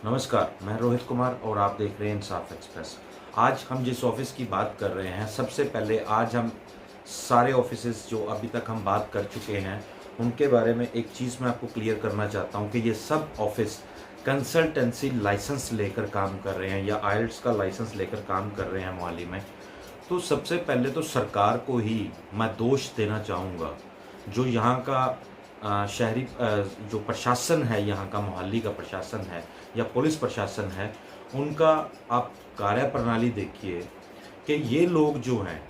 नमस्कार, मैं रोहित कुमार और आप देख रहे हैं इंसाफ एक्सप्रेस। आज हम जिस ऑफिस की बात कर रहे हैं, सबसे पहले आज हम सारे ऑफिसेस जो अभी तक हम बात कर चुके हैं उनके बारे में एक चीज़ मैं आपको क्लियर करना चाहता हूं कि ये सब ऑफिस कंसल्टेंसी लाइसेंस लेकर काम कर रहे हैं या आइल्ट्स का लाइसेंस लेकर काम कर रहे हैं मोहाली में। तो सबसे पहले तो सरकार को ही मैं दोष देना चाहूँगा। जो यहाँ का शहरी जो प्रशासन है, यहाँ का मोहाली का प्रशासन है या पुलिस प्रशासन है, उनका आप कार्यप्रणाली देखिए कि ये लोग जो हैं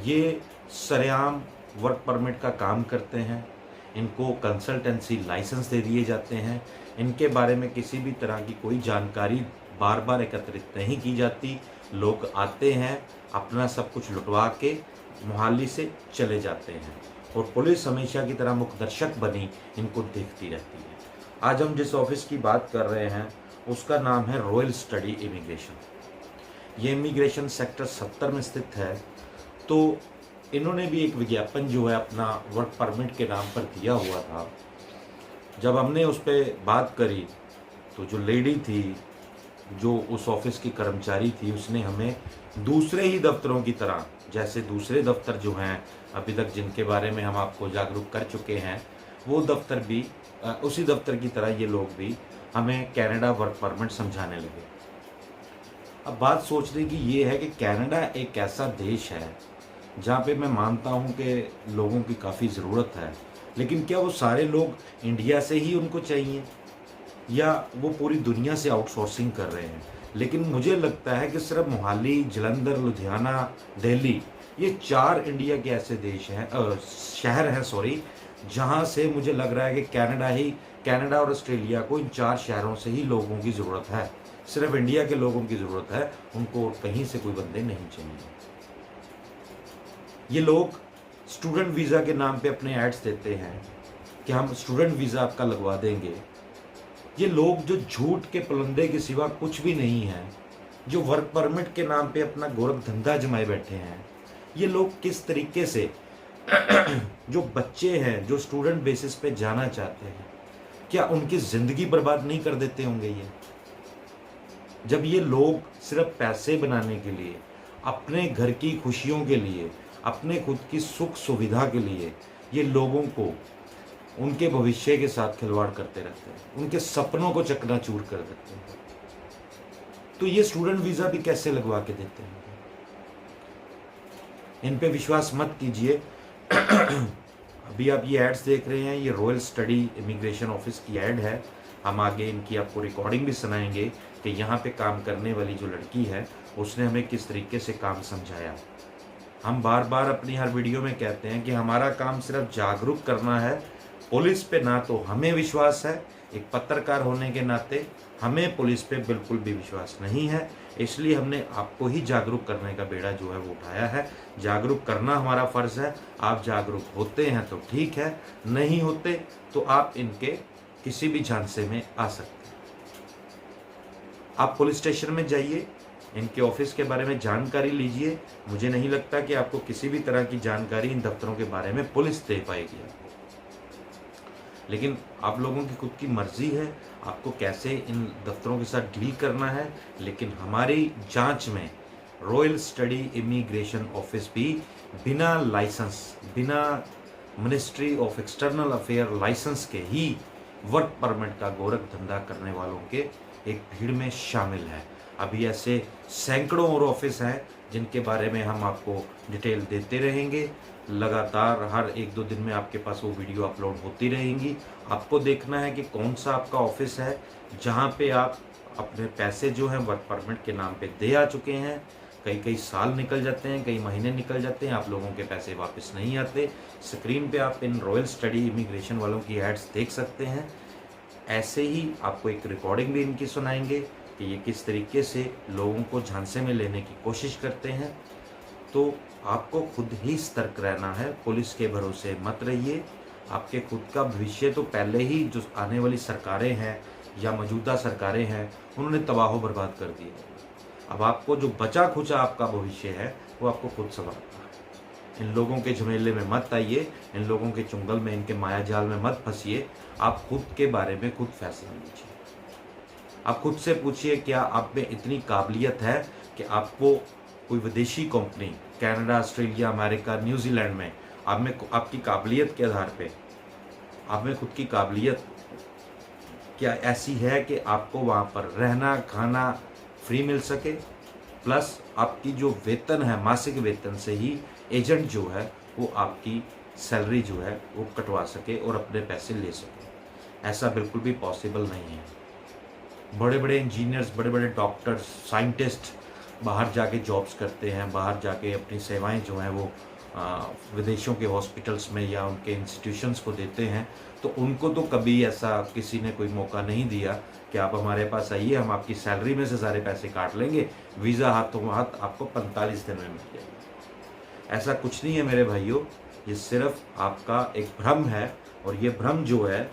ये सरेआम वर्क परमिट का काम करते हैं। इनको कंसल्टेंसी लाइसेंस दे दिए जाते हैं। इनके बारे में किसी भी तरह की कोई जानकारी बार बार एकत्रित नहीं की जाती। लोग आते हैं, अपना सब कुछ लुटवा के मोहाली से चले जाते हैं और पुलिस हमेशा की तरह मुखदर्शक बनी इनको देखती रहती है। आज हम जिस ऑफिस की बात कर रहे हैं उसका नाम है रॉयल स्टडी इमिग्रेशन। ये इमिग्रेशन सेक्टर 70 में स्थित है। तो इन्होंने भी एक विज्ञापन जो है अपना वर्क परमिट के नाम पर दिया हुआ था। जब हमने उस पर बात करी तो जो लेडी थी, जो उस ऑफिस की कर्मचारी थी, उसने हमें दूसरे ही दफ्तरों की तरह, जैसे दूसरे दफ्तर जो हैं अभी तक जिनके बारे में हम आपको जागरूक कर चुके हैं, वो दफ्तर भी उसी दफ्तर की तरह ये लोग भी हमें कनाडा वर्क परमिट समझाने लगे। अब बात सोचने की ये है कि कनाडा एक ऐसा देश है जहाँ पे मैं मानता हूँ कि लोगों की काफ़ी ज़रूरत है, लेकिन क्या वो सारे लोग इंडिया से ही उनको चाहिए या वो पूरी दुनिया से आउटसोर्सिंग कर रहे हैं? लेकिन मुझे लगता है कि सिर्फ मोहाली, जलंधर, लुधियाना, दिल्ली, ये 4 इंडिया के ऐसे देश हैं, शहर हैं सॉरी, जहाँ से मुझे लग रहा है कि कनाडा और ऑस्ट्रेलिया को इन 4 शहरों से ही लोगों की ज़रूरत है। सिर्फ इंडिया के लोगों की ज़रूरत है, उनको कहीं से कोई बंदे नहीं चाहिए। ये लोग स्टूडेंट वीज़ा के नाम पे अपने एड्स देते हैं कि हम स्टूडेंट वीज़ा आपका लगवा देंगे। ये लोग जो झूठ के पलंदे के सिवा कुछ भी नहीं है, जो वर्क परमिट के नाम पे अपना गोरख धंधा जमाए बैठे हैं, ये लोग किस तरीके से जो बच्चे हैं जो स्टूडेंट बेसिस पे जाना चाहते हैं, क्या उनकी ज़िंदगी बर्बाद नहीं कर देते होंगे ये? जब ये लोग सिर्फ पैसे बनाने के लिए, अपने घर की खुशियों के लिए, अपने खुद की सुख सुविधा के लिए ये लोगों को उनके भविष्य के साथ खिलवाड़ करते रहते हैं, उनके सपनों को चकनाचूर कर देते हैं, तो ये स्टूडेंट वीज़ा भी कैसे लगवा के देते हैं? इन पे विश्वास मत कीजिए। अभी आप ये एड्स देख रहे हैं, ये रॉयल स्टडी इमिग्रेशन ऑफिस की ऐड है। हम आगे इनकी आपको रिकॉर्डिंग भी सुनाएंगे कि यहाँ पे काम करने वाली जो लड़की है उसने हमें किस तरीके से काम समझाया। हम बार बार अपनी हर वीडियो में कहते हैं कि हमारा काम सिर्फ जागरूक करना है। पुलिस पे ना तो हमें विश्वास है, एक पत्रकार होने के नाते हमें पुलिस पे बिल्कुल भी विश्वास नहीं है, इसलिए हमने आपको ही जागरूक करने का बेड़ा जो है वो उठाया है। जागरूक करना हमारा फ़र्ज़ है। आप जागरूक होते हैं तो ठीक है, नहीं होते तो आप इनके किसी भी झांसे में आ सकते हैं। आप पुलिस स्टेशन में जाइए, इनके ऑफिस के बारे में जानकारी लीजिए। मुझे नहीं लगता कि आपको किसी भी तरह की जानकारी इन दफ्तरों के बारे में पुलिस दे पाएगी आपको, लेकिन आप लोगों की खुद की मर्जी है आपको कैसे इन दफ्तरों के साथ डील करना है। लेकिन हमारी जांच में रॉयल स्टडी इमिग्रेशन ऑफिस भी बिना लाइसेंस, बिना ministry of external affair license के ही वर्क परमिट का गोरख धंधा करने वालों के एक भीड़ में शामिल है। अभी ऐसे सैकड़ों और ऑफिस हैं जिनके बारे में हम आपको डिटेल देते रहेंगे। लगातार हर 1-2 दिन में आपके पास वो वीडियो अपलोड होती रहेंगी। आपको देखना है कि कौन सा आपका ऑफिस है जहाँ पे आप अपने पैसे जो हैं वर्क परमिट के नाम पे दे आ चुके हैं। कई साल निकल जाते हैं, कई महीने निकल जाते हैं, आप लोगों के पैसे वापस नहीं आते। स्क्रीन पे आप इन रॉयल स्टडी इमिग्रेशन वालों की एड्स देख सकते हैं। ऐसे ही आपको एक रिकॉर्डिंग भी इनकी सुनाएंगे कि ये किस तरीके से लोगों को झांसे में लेने की कोशिश करते हैं। तो आपको खुद ही सतर्क रहना है, पुलिस के भरोसे मत रहिए। आपके खुद का भविष्य तो पहले ही जो आने वाली सरकारें हैं या मौजूदा सरकारें हैं उन्होंने तबाह बर्बाद कर दिया। अब आपको जो बचा खुचा आपका भविष्य है वो आपको खुद संभालना है। इन लोगों के झमेले में मत आइए, इन लोगों के चुंगल में, इनके माया जाल में मत फंसिए। आप खुद के बारे में खुद फैसला लीजिए। आप खुद से पूछिए, क्या आप में इतनी काबिलियत है कि आपको कोई विदेशी company Canada, Australia, America, New Zealand में आप में आपकी काबिलियत के आधार पे, आप में खुद की काबिलियत क्या ऐसी है कि आपको वहाँ पर रहना खाना फ्री मिल सके, प्लस आपकी जो वेतन है मासिक वेतन से ही एजेंट जो है वो आपकी सैलरी जो है वो कटवा सके और अपने पैसे ले सके। ऐसा बिल्कुल भी पॉसिबल नहीं है। बड़े बड़े इंजीनियर्स, बड़े बड़े डॉक्टर्स, साइंटिस्ट बाहर जाके जॉब्स करते हैं, बाहर जाके अपनी सेवाएं जो हैं वो विदेशों के हॉस्पिटल्स में या उनके इंस्टीट्यूशंस को देते हैं। तो उनको तो कभी ऐसा किसी ने कोई मौका नहीं दिया कि आप हमारे पास आइए, हम आपकी सैलरी में से सारे पैसे काट लेंगे, वीज़ा हाथों हाथ आपको 45 दिन में मिल जाएगा। ऐसा कुछ नहीं है मेरे भाइयों, ये सिर्फ आपका एक भ्रम है। और ये भ्रम जो है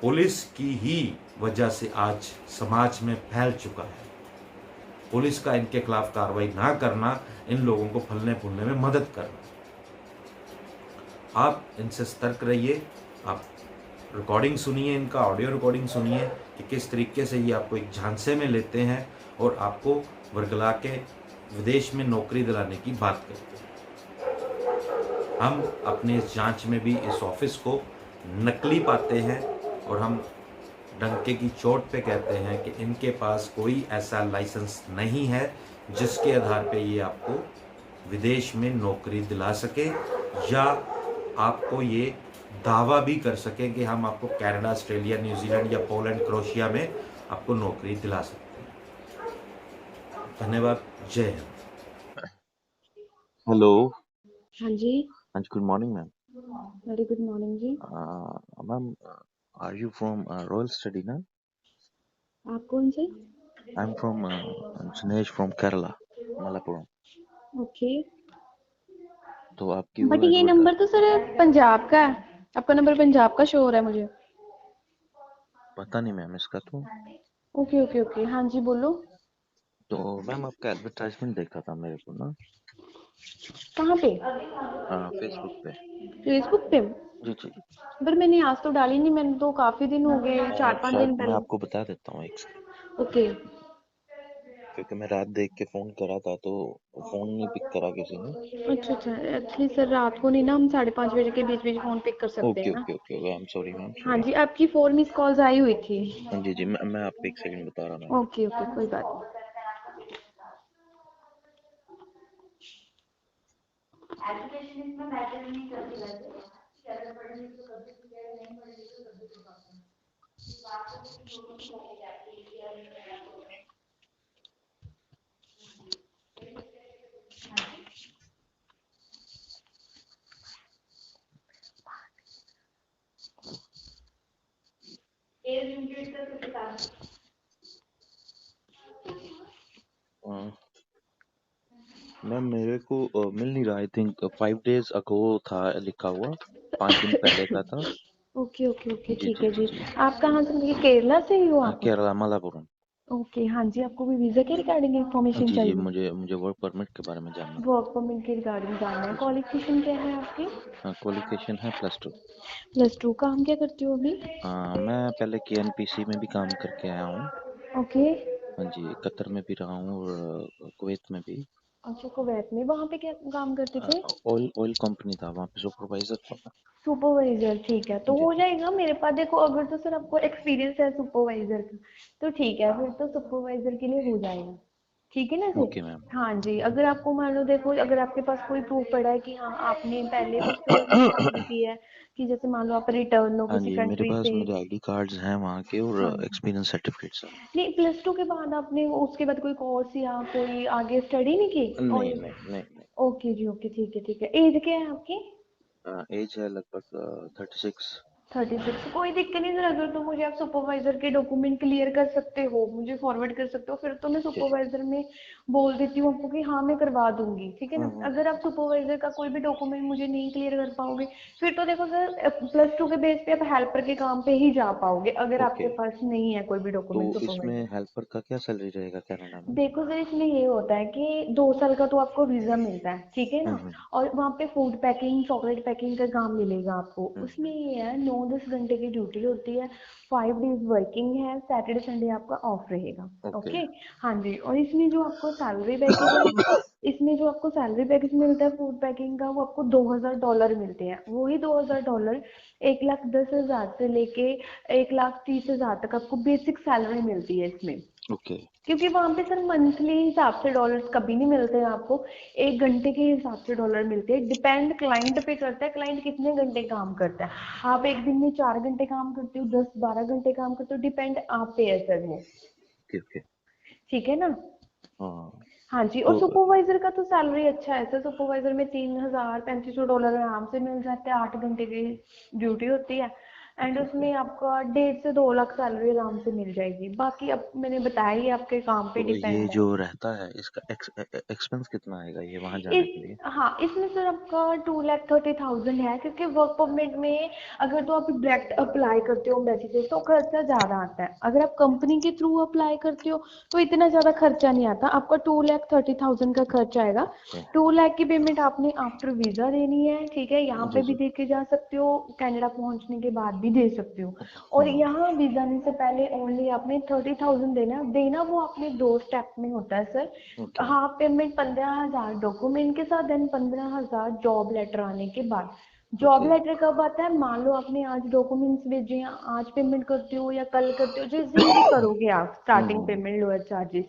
पुलिस की ही वजह से आज समाज में फैल चुका है। पुलिस का इनके खिलाफ कार्रवाई ना करना इन लोगों को फलने फूलने में मदद करना। आप इनसे सतर्क रहिए। आप रिकॉर्डिंग सुनिए, इनका ऑडियो रिकॉर्डिंग सुनिए कि किस तरीके से ये आपको एक झांसे में लेते हैं और आपको वर्गला के विदेश में नौकरी दिलाने की बात करते हैं। हम अपने इस जांच में भी इस ऑफिस को नकली पाते हैं और हम डंके की चोट पे कहते हैं कि इनके पास कोई ऐसा लाइसेंस नहीं है जिसके आधार पे ये आपको विदेश में नौकरी दिला सके, या आपको ये दावा भी कर सके कि हम आपको कनाडा, ऑस्ट्रेलिया, न्यूजीलैंड या पोलैंड, क्रोएशिया में आपको नौकरी दिला सकते हैं। धन्यवाद। जय हिंद। हेलो। हाँ जी, हाँ जी, good morning ma'am. Very good morning जी। Ma'am, are you from Royal Study ना? आप कौन से? I am from Jinesh from Kerala, Malappuram. Okay, तो आपकी बट वो ये नंबर तो सर पंजाब का है। आपका नंबर पंजाब का शो हो रहा है मुझे। पता नहीं मैम इसका ओके ओके ओके, हाँ जी बोलो। तो मैम आपका एडवर्टाइजमेंट देखा था मेरे को ना, कहाँ पे? फेसबुक पे। फेसबुक पे? जी जी। पर मैंने आज तो डाली नहीं, मैंने तो काफी दिन हो गए, 4-5 शायद दिन मैं पहले। आपको बता देता हूँ एक सेकंड, ओके। क्योंकि मैं रात देख के फोन करा था तो फोन नहीं पिक करा किसी ने। अच्छा अच्छा, एक्चुअली सर रात को नहीं ना, हम 5:30 बजे के बीच बीच फोन पिक कर सकते ओके हैं ना। Okay okay, I am sorry ma'am, हाँ सॉरी। जी, आपकी 4 मिस कॉल्स आई हुई थी। जी जी, मैं आपको एक सेकंड बता रहा मैम। ओके ओके, कोई बात नहीं। एजुकेशन इसमें मैटर नहीं करती वैसे, कि अगर पढ़ेंगे तो कभी भी क्या, नहीं पढ़ेंगे तो कभी तो पास। बात तो किसी लोगों की हो जाती है कि यार ये क्या हो रहा है। एज लिमिटेड का तो बता। मैम मेरे को मिल नहीं रहा, आई थिंक 5 days अगो था लिखा हुआ, 5 दिन पहले का था। ओके ओके ओके, जी ठीक जी है जी जी। जी। आप कहाँ से, मतलब केरला से ही हो आप? केरला मलापुरम। ओके, हाँ जी, आपको भी वीजा के रिगार्डिंग इंफॉर्मेशन जी जी, चाहिए? मुझे मुझे वर्क परमिट के बारे में जानना वर्क परमिट के रिगार्डिंग जानना है। था। जी जी। क्वालिफिकेशन क्या है आपकी? क्वालिफिकेशन है +2। +2। काम क्या करते हो अभी? मैं पहले KNPC में भी काम करके आया हूँ। ओके। हाँ जी, कतर में भी रहा हूँ और कुवैत में भी। अच्छा, कुवैत में वहाँ पे क्या काम करते थे? ऑयल ऑयल कंपनी था, वहाँ पे सुपरवाइजर था मैं। सुपरवाइजर, ठीक है, तो जी हो जी। जाएगा मेरे पास। देखो, अगर तो सर आपको एक्सपीरियंस है सुपरवाइजर का तो ठीक है, फिर तो सुपरवाइजर के लिए हो जाएगा। ठीक है ना ओके सर? मैम। हाँ जी, अगर आपको मान लो, देखो अगर आपके पास कोई प्रूफ पड़ा है कि हाँ आपने पहले उस तरह से काम किया है, कि जैसे मान लो आप रिटर्न हो हाँ किसी जी, मेरे कंट्री पास से। मेरे आईडी कार्ड्स हैं वहाँ के और हाँ, एक्सपीरियंस सर्टिफिकेट्स हैं। नहीं +2 के बाद आपने उसके बाद कोई कोर्स या कोई आगे स्टडी नहीं की? नहीं और नहीं नहीं नहीं। ओके जी, ओके, ठीक है ठीक है। एज क्या है आपकी? एज है लगभग 36। 36। कोई दिक्कत नहीं सर, अगर तो मुझे आप सुपरवाइजर के डॉक्यूमेंट क्लियर कर सकते हो, मुझे फॉरवर्ड कर सकते हो, फिर तो मैं जी जी। सुपरवाइजर में बोल देती हूँ आपको कि हाँ मैं करवा दूंगी। ठीक है ना? अगर आप हम्म। सुपरवाइजर का कोई भी डॉक्यूमेंट मुझे नहीं क्लियर कर पाओगे, फिर तो देखो सर +2 के बेस पे आप हेल्पर के काम पे ही जा पाओगे, अगर आपके ओके, पास नहीं है कोई भी तो डॉक्यूमेंट इसमें सुपरवाइजर। हेल्पर का क्या सैलरी रहेगा कनाडा में? देखो सर, इसमें ये होता है कि 2 साल का तो आपको वीजा मिलता है, ठीक है ना? हम्म। और वहाँ पे फूड पैकिंग, चॉकलेट पैकिंग का काम मिलेगा आपको। हम्म। उसमें ये है, 9 9-10 घंटे की ड्यूटी होती है, 5 डेज वर्किंग है, सैटरडे संडे आपका ऑफ रहेगा। ओके। ओके, हाँ जी। और इसमें जो आपको सैलरी पैकेज है, इसमें जो आपको सैलरी पैकेज मिलता है फूड पैकिंग का, वो आपको $2000 मिलते हैं। वही $2000 1,10,000 से लेके 1,30,000 तक आपको बेसिक सैलरी मिलती है इसमें। ओके। क्योंकि वहाँ पे सर मंथली हिसाब से डॉलर्स कभी नहीं मिलते हैं आपको, 1 घंटे के हिसाब से डॉलर मिलते हैं। डिपेंड क्लाइंट पे करता है, क्लाइंट कितने घंटे काम करता है। आप एक दिन में 4 घंटे काम करते हो, 10-12 घंटे काम करते हो, डिपेंड आप पे है सर वो। ओके। ओके। ठीक है ना। हाँ। हाँ जी। और तो सुपरवाइजर का तो सैलरी अच्छा है सर, सुपरवाइजर में $3,000-$3,500 आराम से मिल जाते हैं, 8 घंटे की ड्यूटी होती है। And okay. ओके। उसमें आपका 1.5 से 2 लाख सैलरी आराम से मिल जाएगी। बाकी अब मैंने बताया ही, आपके काम पे तो ये डिपेंड है। जो रहता है इसका एक्सपेंस कितना आएगा ये वहां जाने इस के लिए? हाँ, इसमें सर आपका 2,30,000 है, क्योंकि वर्क परमिट में अगर तो आप डायरेक्ट अप्लाई करते हो एम्बेसी से तो खर्चा ज़्यादा आता है। अगर आप कंपनी के थ्रू अप्लाई करते हो तो इतना ज़्यादा खर्चा नहीं आता, आपका 2,30,000 का खर्चा आएगा। ओके। 2 लाख की पेमेंट आपने आफ्टर वीज़ा देनी है, ठीक है। यहाँ जी पे भी जी। दे के जा सकते हो, कनाडा पहुँचने के बाद भी दे सकते हो। और हाँ। यहाँ वीज़ा आने से पहले ओनली आपने 30,000 देना वो आपने 2 स्टेप में होता है sir. Okay. Half payment 15,000 document के साथ, देन 15,000 जॉब लेटर आने के बाद। Job okay. लेटर कब आता है, मान लो आपने आज डॉक्यूमेंट्स भेजे हैं, आज पेमेंट करते हो या कल करते हो, जिस दिन भी करोगे आप स्टार्टिंग हम्म। पेमेंट लोअर चार्जेस,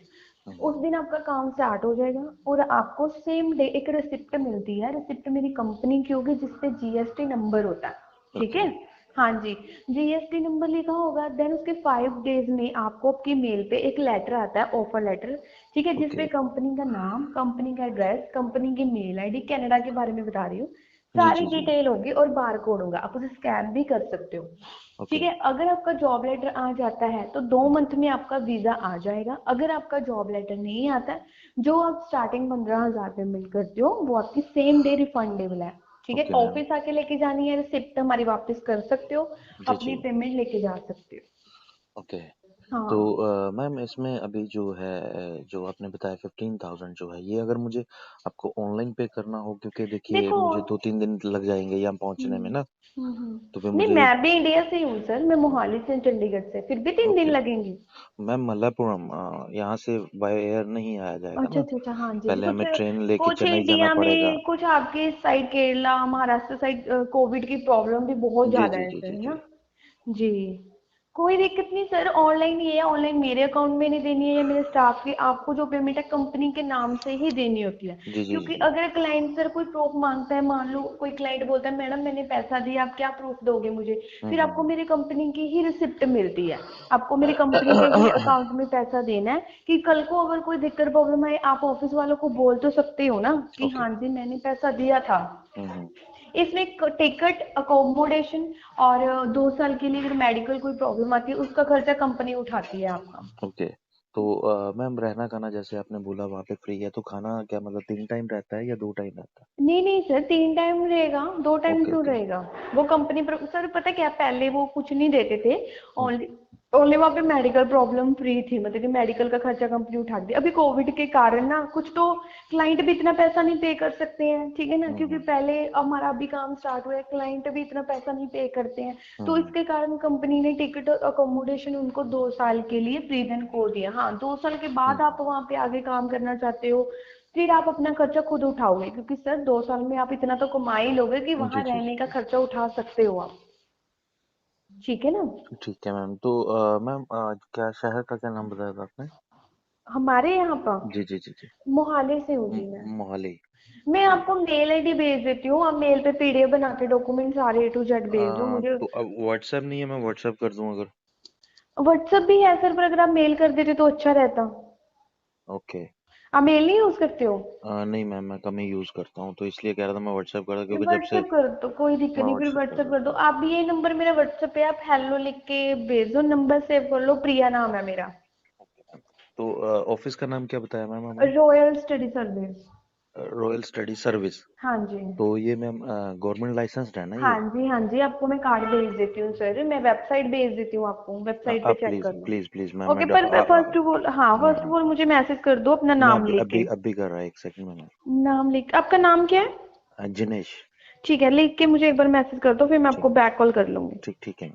हम्म। उस दिन आपका काम स्टार्ट हो जाएगा। और आपको सेम डे एक रिसिप्ट मिलती है, रिसिप्ट मेरी कंपनी की होगी जिसपे जीएसटी नंबर होता है, ठीक ओके। है। हाँ जी, जीएसटी नंबर लिखा होगा, देन उसके 5 डेज में आपको आपकी मेल पे एक लेटर आता है, ऑफर लेटर, ठीक है, ओके। जिसपे कंपनी का नाम, कंपनी का एड्रेस, कंपनी की मेल आईडी, कनाडा के बारे में बता रही हूँ, जी सारी जी जी। डिटेल होगी और बार कोड होगा, आप उसे स्कैन भी कर सकते हो। ओके। ठीक है। अगर आपका जॉब लेटर आ जाता है तो 2 मंथ में आपका वीजा आ जाएगा। अगर आपका जॉब लेटर नहीं आता है, जो आप स्टार्टिंग 15,000 पेमेंट करते हो वो आपकी सेम डे रिफंडेबल है, ठीक है। Okay ma'am. ऑफिस आके लेके जानी है, रिसिप्ट हमारी वापस कर सकते हो, जी अपनी जी। पेमेंट लेके जा सकते ओके। हो। तो हाँ मैम इसमें अभी जो है जो आपने बताया 15,000 जो है ये अगर मुझे आपको ऑनलाइन पे करना हो, क्योंकि देखिए देखो। मुझे 2-3 दिन लग जाएंगे यहाँ पहुँचने में हम्म ना, तो फिर नहीं, मुझे। मैं भी इंडिया से ही हूँ सर, मैं मोहाली से, चंडीगढ़ से, फिर भी 3 दिन ओके। लगेंगे। मैम मल्लापुरम यहाँ से बाय एयर नहीं आया जाएगा अच्छा ना? अच्छा अच्छा, हाँ जी जी। पहले कुछ हमें ट्रेन लेके कुछ चेन्नई जाना इंडिया पड़ेगा। में, कुछ आपके side Kerala Maharashtra side Covid की प्रॉब्लम भी बहुत जी ज्यादा जी है जी सर, जी है जी। ना। जी, कोई दिक्कत नहीं सर, ऑनलाइन ही है, ऑनलाइन मेरे अकाउंट में नहीं देनी है या मेरे स्टाफ की, आपको जो पेमेंट है कंपनी के नाम से ही देनी होती है। जी जी क्योंकि जी। अगर क्लाइंट सर कोई प्रूफ मांगता है, मान लो कोई क्लाइंट बोलता है मैडम मैंने पैसा दिया, आप क्या प्रूफ दोगे मुझे, फिर आपको हम्म। मेरी कंपनी की ही रिसिप्ट मिलती है, आपको मेरी कंपनी के ही अकाउंट में पैसा देना है। कि कल को अगर कोई दिक्कत प्रॉब्लम आए, आप ऑफिस वालों को बोल तो सकते हो ना कि ओके। हाँ जी मैंने पैसा दिया था। हम्म। इसमें टिकट, अकोमोडेशन और 2 साल के लिए अगर मेडिकल कोई प्रॉब्लम आती है उसका खर्चा कंपनी उठाती है आपका। ओके। तो मैम रहना खाना जैसे आपने बोला वहाँ पे फ्री है, तो खाना क्या मतलब 3 टाइम रहता है या 2 टाइम रहता है? नहीं नहीं सर, 3 टाइम रहेगा, 2 टाइम ओके। क्यों ओके। रहेगा। वो कंपनी पर सर, पता क्या, पहले वो कुछ नहीं देते थे, हम्म। ओनली ओनली वहाँ पे मेडिकल प्रॉब्लम फ्री थी, मतलब कि मेडिकल का खर्चा कंपनी उठा दी। अभी कोविड के कारण ना कुछ तो क्लाइंट भी इतना पैसा नहीं पे कर सकते हैं, ठीक है ना, क्योंकि हम्म। पहले हमारा अभी काम स्टार्ट हुआ है, क्लाइंट भी इतना पैसा नहीं पे करते हैं। तो हम्म। इसके कारण कंपनी ने टिकट और अकोमोडेशन उनको 2 साल के लिए फ्री देन को दिया। हाँ, 2 साल के बाद हम्म। आप वहाँ पे आगे काम करना चाहते हो, फिर आप अपना खर्चा खुद उठाओगे, क्योंकि सर 2 साल में आप इतना तो कमा ही लोगे कि जी वहां जी जी। रहने का खर्चा उठा सकते हो आप, ठीक है ना। ठीक है मैम। तो मैम क्या शहर का क्या नाम बताया था आपने? हमारे यहाँ पर जी जी जी जी। मोहाली से हूँ जी मोहाली। मैं तो आपको मेल आईडी भेज देती हूँ, आप मेल पे पीडीएफ बना के डॉक्यूमेंट सारे A to Z भेज दो मुझे। तो अब व्हाट्सएप नहीं है, मैं व्हाट्सएप कर दूं अगर? व्हाट्सएप भी है सर, पर अगर आप मेल कर देते तो अच्छा रहता। ओके। आप मेल नहीं यूज करते हो। नहीं मैम मैं कम ही यूज़ करता हूँ, तो इसलिए कह रहा था मैं व्हाट्सएप कर रहा, फिर क्योंकि जब से। व्हाट्सएप कर दो, कोई दिक्कत मैं नहीं, फिर व्हाट्सएप कर व्हाट्सएप कर देता दो हूँ। आप। ये नंबर मेरा व्हाट्सएप पे आप हेलो लिख के भेज दो, नंबर सेव कर लो, प्रिया नाम है मेरा। Okay ma'am. तो ऑफिस का नाम क्या बताया मैम हमने? Royal study service. Royal study service. हाँ जी। तो ये मैम गवर्नमेंट लाइसेंस्ड है ना ये? हाँ जी हाँ जी, आपको मैं कार्ड भेज देती हूँ सर, मैं वेबसाइट भेज देती हूँ आपको, वेबसाइट पे आप चेक प्लीज़ कर लो। प्लीज़ प्लीज़ मैम ओके, पर फर्स्ट ऑफ ऑल, हाँ फर्स्ट ऑफ ऑल मुझे मैसेज कर दो अपना मैं नाम अभी लिख अभी के। अभी कर रहा है, 1 सेकंड में मैम। नाम लिख, आपका नाम क्या है। जिनेश। ठीक है, लिख के मुझे एक बार मैसेज कर दो, फिर मैं ठीक आपको बैक कॉल कर लूंगी। ठीक ठीक है।